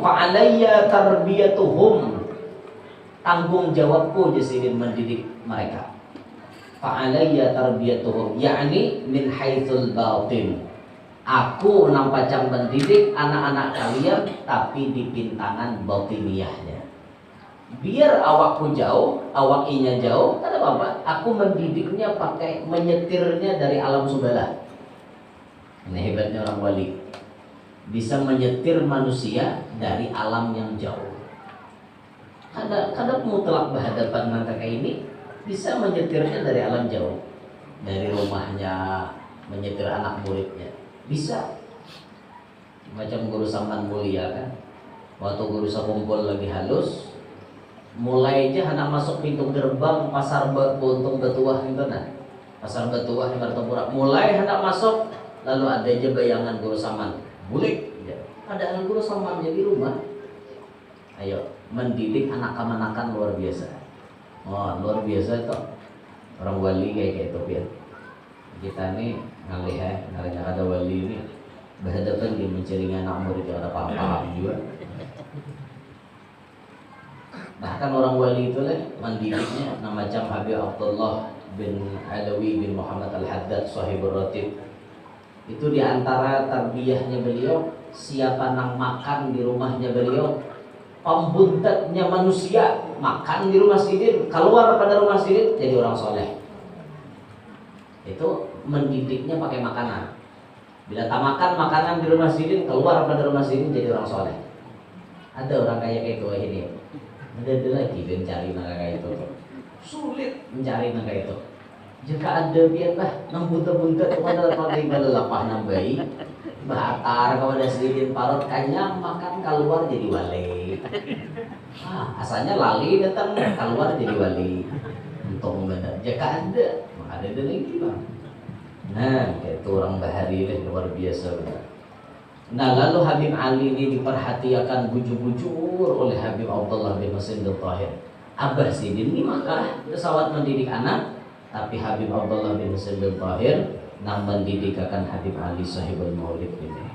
ngomong fa'alayya tarbiyatuhum, tanggung jawabku jasidin mendidik mereka. Fa'alayya tarbiyatuhum, yakni min haitsul batin, aku nampacang mendidik anak-anak kalian tapi di pintangan batiniyahnya. Biar awakku jauh, awakinya jauh, tak ada apa-apa. Aku mendidiknya pakai menyetirnya dari alam subhalah. Ini hebatnya orang wali, bisa menyetir manusia dari alam yang jauh. Kadang mutlak berhadapan dengan kakak ini bisa menyetirnya dari alam jauh, dari rumahnya menyetir anak muridnya bisa. Macam guru Saman Mulia kan, waktu guru sekumpul lagi halus, mulai aja anak masuk pintu gerbang pasar Buntung Betuah itu nah, pasar Betuah di Martapura, mulai anak masuk lalu ada aja bayangan guru Saman bulik ya. Padahal guru Saman di rumah. Ayo mendidik anak kamanakan luar biasa. Oh luar biasa itu orang wali kayak gitu ya. Kita nih ngalih ya, ngalihnya ada wali ini berhadapan dia mencari anak murid yang ada paham juga. Bahkan orang wali itu lah mendidiknya nama macam Habib Abdullah bin Alawi bin Muhammad Al-Haddad Sahibur Ratib. Itu diantara tarbiyahnya beliau, siapa nang makan di rumahnya beliau, pembuntatnya manusia makan di rumah sidin, keluar pada rumah sidin jadi orang soleh. Itu mendidiknya pakai makanan. Bila tak makan makanan di rumah sidin, keluar pada rumah sidin jadi orang soleh. Ada orang kayak gitu ini. Ada lagi mencari naga itu, sulit mencari naga itu. Jika ada biarlah nambunta-bunta kepada partai balapah nambai, bakar kepada sedikit parut kanyang makan keluar jadi wali. Asalnya lali datang keluar jadi wali. Untuk benar. Jika ada lagi bang. Nah, kayak itu orang bahari luar biasa benar. Nah lalu Habib Ali ini diperhatikan bujur-bujur oleh Habib Abdullah bin Mas'ud Al-Tahir. Abah Sidin ini maka pesawat mendidik anak, tapi Habib Abdullah bin Mas'ud Al-Tahir nang mendidikakan Habib Ali Sahibul Maulid ini.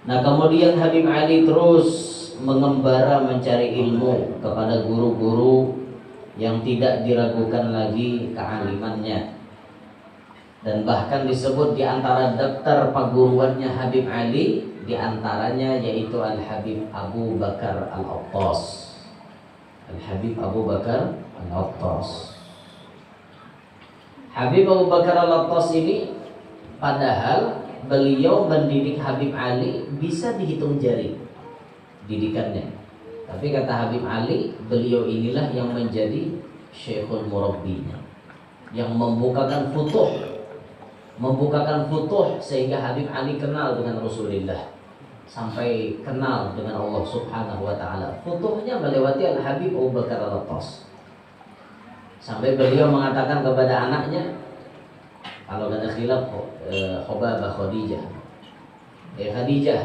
Nah kemudian Habib Ali terus mengembara mencari ilmu kepada guru-guru yang tidak diragukan lagi kealimannya. Dan bahkan disebut di antara daftar perguruannya Habib Ali, di antaranya yaitu Al-Habib Abu Bakar Al-Attas. Al-Habib Abu Bakar Al-Attas. Habib Abu Bakar Al-Attas ini padahal beliau mendidik Habib Ali bisa dihitung jari didikannya. Tapi kata Habib Ali, beliau inilah yang menjadi Syekhul Murabbinya, yang membukakan futuh sehingga Habib Ali kenal dengan Rasulullah, sampai kenal dengan Allah Subhanahu wa taala. Futuhnya melewati Al-Habib Abu Bakar Al-Attas. Sampai beliau mengatakan kepada anaknya, kalau ada khilaf Khobabah Khadijah, Khadijah,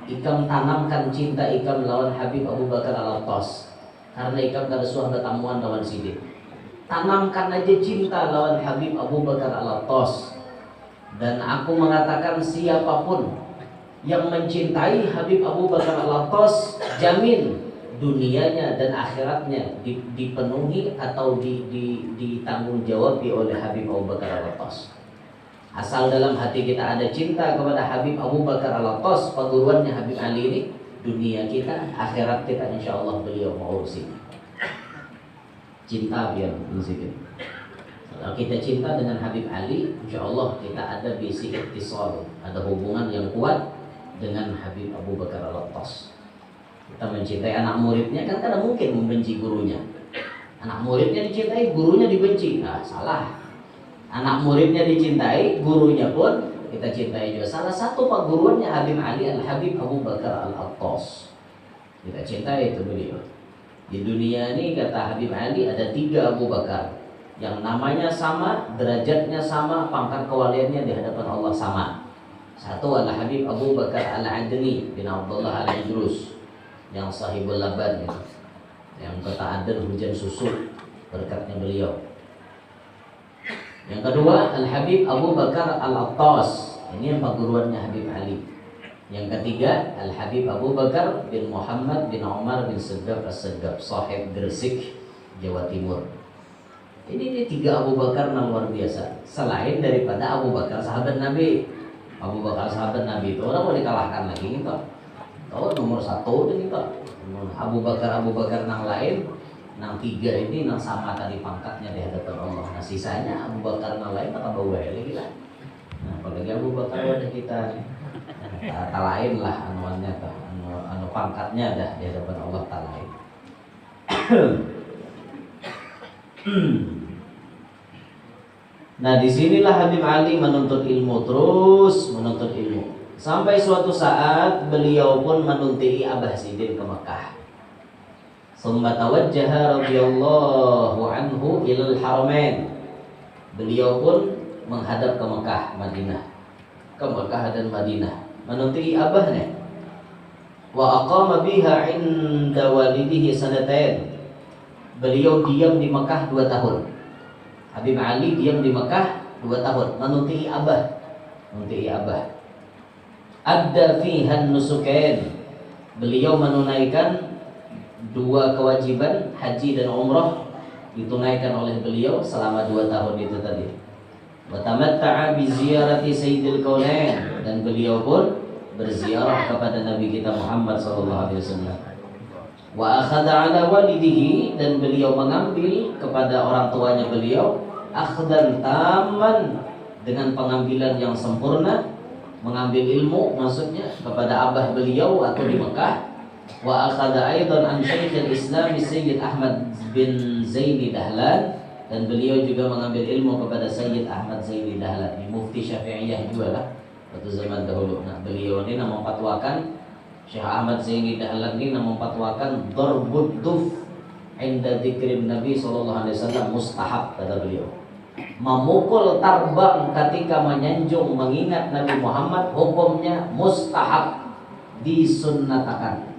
ikam tanamkan cinta ikam lawan Habib Abu Bakar Al-Attas, karena ikam kada suah ketamuan lawan Sidin. Tanamkan aja cinta lawan Habib Abu Bakar Al-Attas. Dan aku mengatakan siapapun yang mencintai Habib Abu Bakar Al-Attas, jamin dunianya dan akhiratnya dipenuhi atau ditanggung jawab oleh Habib Abu Bakar Al-Attas. Asal dalam hati kita ada cinta kepada Habib Abu Bakar Al-Attas, perguruannya Habib Ali ini, dunia kita, akhirat kita insya Allah beliau mau urusin. Cinta biar musik. Kalau kita cinta dengan Habib Ali, insya Allah kita ada bisi ittisal, ada hubungan yang kuat dengan Habib Abu Bakar Al-Attas. Kita mencintai anak muridnya kan kada mungkin membenci gurunya. Anak muridnya dicintai, gurunya dibenci. Nah, salah. Anak muridnya dicintai, gurunya pun kita cintai juga. Salah satu perguruannya Habib Ali Al-Habib Abu Bakar Al-Attas. Kita cintai itu beliau. Di dunia ini kata Habib Ali ada 3 Abu Bakar yang namanya sama, derajatnya sama, pangkat kewaliannya di hadapan Allah sama. Satu adalah Habib Abu Bakar Al-Adni bin Abdullah Al-Idrus yang sahibul laban, yang kata Aden hujan susu berkatnya beliau. Yang kedua Al-Habib Abu Bakar Al-Attas, ini yang perguruannya Habib Ali. Yang ketiga, Al-Habib Abu Bakar bin Muhammad bin Umar bin Segaf As-Segaf, sahib Gresik, Jawa Timur. Ini tiga Abu Bakar yang luar biasa. Selain daripada Abu Bakar sahabat Nabi. Abu Bakar sahabat Nabi itu orang boleh kalahkan lagi gitu. Kalau nomor satu itu gitu. Abu Bakar yang lain, yang tiga ini yang sama tadi pangkatnya di hadapan Allah. Nah sisanya Abu Bakar yang lain tak bawa lagi lah. Nah apalagi Abu Bakar ada kita. Tak lain lah anuannya anu pangkatnya dah di hadapan Allah tak lain. Nah disinilah Habib Ali menuntut ilmu, terus menuntut ilmu, sampai suatu saat beliau pun menunti Abah Sidin ke Mekah. Summa tawajjaha radhiyallahu anhu ilal haramain. Beliau pun menghadap ke Mekah, Madinah, ke Mekah dan Madinah, menunti abahnya. Wa aqama biha inda walidihi sanatain. Beliau diam di Mekah 2 tahun. Habib Ali diam di Mekah 2 tahun menunti abah, Adda fiha nusukain. Beliau menunaikan 2 kewajiban haji dan umrah, ditunaikan oleh beliau selama 2 tahun itu tadi. Wa tamatta'a bi ziyarati sayyidil kaunain, dan beliau pun berziarah kepada Nabi kita Muhammad sallallahu alaihi wasallam. Wa akhadha ala walidihi, dan beliau mengambil kepada orang tuanya beliau akhdan taman, dengan pengambilan yang sempurna, mengambil ilmu maksudnya kepada abah beliau atau di Mekah. Wa akhadha aidan an Syekhul Islam Sayyid Ahmad bin Zaini Dahlan, dan beliau juga mengambil ilmu kepada Sayyid Ahmad Zaini Dahlan, ini mufti Syafi'iyah juga lah pada zaman dahulu. Nah beliau ini memfatwakan, Syekh Ahmad Zaini Dahlan ini memfatwakan darbud duf inda dzikrin Nabi sallallahu alaihi wasallam mustahab, kata beliau. Memukul tarbang ketika menyanjung mengingat Nabi Muhammad hukumnya mustahab, disunnatakan.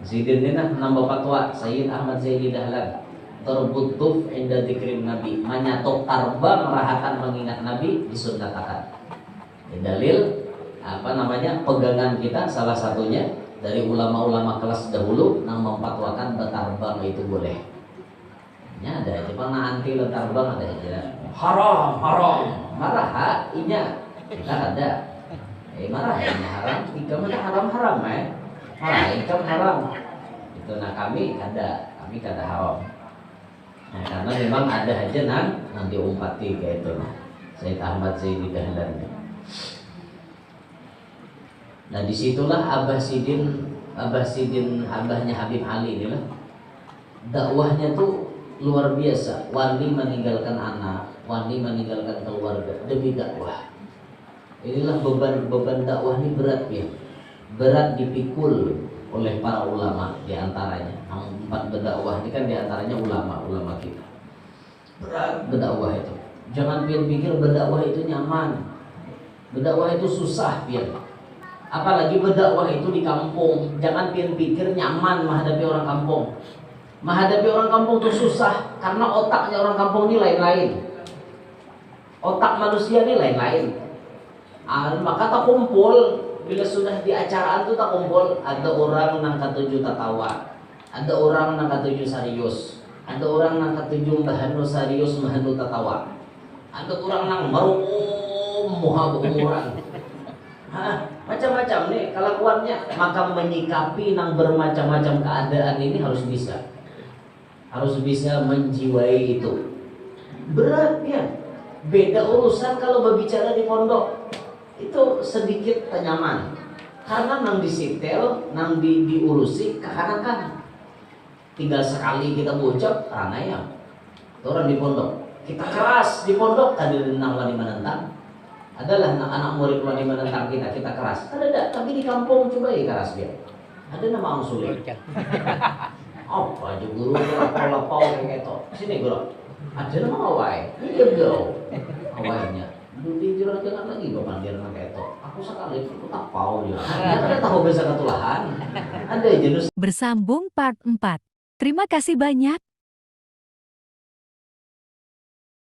Zidin ini nambah fatwa Sayyid Ahmad Zaini Dahlan, darbud duf inda dzikrin Nabi, menyatuk tarbang rahatan mengingat Nabi disunnatakan. Dalil pegangan kita salah satunya dari ulama-ulama kelas dahulu yang memfatwakan bertarbang itu boleh. Ya ada aja anti bertarbang, ada aja haram marah inya kita ada marah inya haram, jika mana haram marah ikam haram itu. Nah kami kada haram. Nah karena memang ada aja nanti umpati kayak itu. Sayyid Ahmad Zaini Dahlan. Nah disitulah Abah Sidin abahnya Habib Ali inilah dakwahnya tuh luar biasa. Wani meninggalkan anak, wani meninggalkan keluarga demi dakwah. Inilah beban dakwah ini berat ya, berat dipikul oleh para ulama, diantaranya yang 4 berdakwah ini kan diantaranya ulama kita. Berat berdakwah itu. Jangan pikir berdakwah itu nyaman, berdakwah itu susah pian. Apalagi berdakwah itu di kampung. Jangan pikir nyaman menghadapi orang kampung. Menghadapi orang kampung itu susah, karena otaknya orang kampung ini lain-lain. Otak manusia ini lain-lain. Maka tak kumpul, bila sudah di acaraan itu tak kumpul. Ada orang yang katuju tawa, ada orang yang katuju serius, ada orang yang katuju bahanu serius bahanu tawa, ada orang yang merum muha-umuran. Macam-macam nih kelakuannya. Maka menyikapi nang bermacam-macam keadaan ini harus bisa menjiwai itu. Berat ya. Beda urusan kalau berbicara di pondok, itu sedikit nyaman, karena nang disitel, nang diurusi kekanakan. Tinggal sekali kita bocap ranaya. Orang di pondok kita keras, di pondok tadi nang wani menentang. Adalah anak murid wani menentang kita keras. Ada, tapi di kampung coba ya keras dia. Ada nama orang sulit. Apa aja guru lapau kayak gitu. Sini guru. Ada nama awai. Iya gau. Awainya. Dulu jangan lagi bapak dia nama kayak itu. Aku sekali aku tak pau dia. Ada tahu bisa ketulahan. Ada jenis. Bersambung part 4. Terima kasih banyak.